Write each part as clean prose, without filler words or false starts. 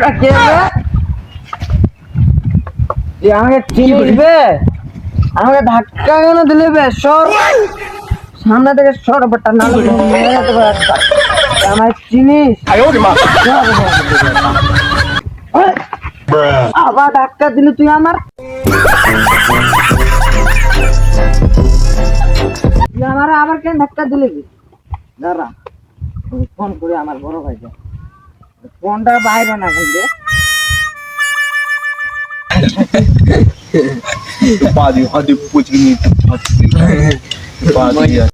ওটা কে রে? তুই আমাকে চিনিস? আমাকে ধাক্কা কেন দিলি বে? সর সামনে থেকে সর বেটা, নালে মেরে দেবো একটা। আমায় চিনিস? আবার ধাক্কা দিলি তুই আমার। তুই আমার আবার কেন ধাক্কা দিলি? দাঁড়া, ফোন করে আমার বড় ভাইকে। ফোনটা বাইরে না কিন্তু Padi, hadi pucini, padi ya.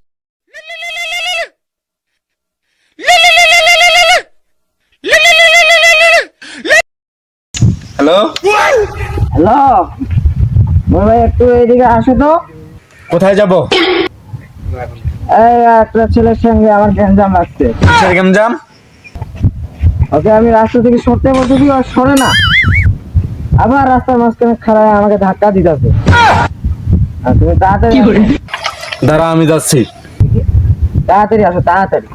Hello hello বড় ভাই, একটু এদিকে আসো তো। কোথায় যাব? এই একটা ছেলের সঙ্গে আমার গ্যাঞ্জাম লাগছে। সেরকম জাম? ওকে আমি রাস্তা থেকে সরতে বলতে কি আর সরে না, আবার রাস্তার মাঝখানে খাড়ায় আমাকে ধাক্কা দিতেছে। আর তুমি তাড়াতাড়ি আসো। দাঁড়া আমি যাচ্ছি। তাড়াতাড়ি আসো, তাড়াতাড়ি।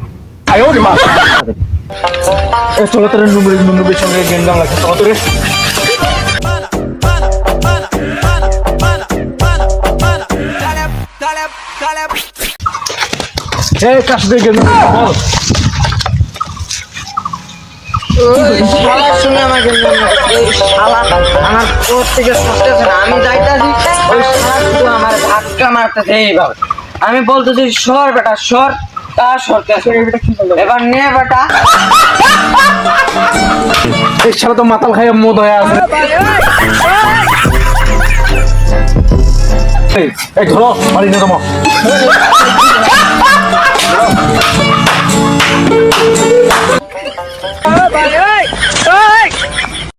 চলো তোর নুনুবের সঙ্গে গেঞ্জাম লাগছে, চলো তোরে। এই কার সাথে গেঞ্জাম বল। শালার সঙ্গে আমার গ্যাঞ্জাম লাগছে। এই শালা আমার কোর থেকে সরতেছে না। আমি যাইতাছি, ওই শালা শুধু আমার ধাক্কা মারতেছে এইভাবে। আমি বলতেছি সর বেটা সর, তা সরতেছে। এবার নে বেটা। এই শালা তো মাতাল খাইয়া মদ হয়ে আছে। এই ধরো বাড়ি নিয়ে তোমার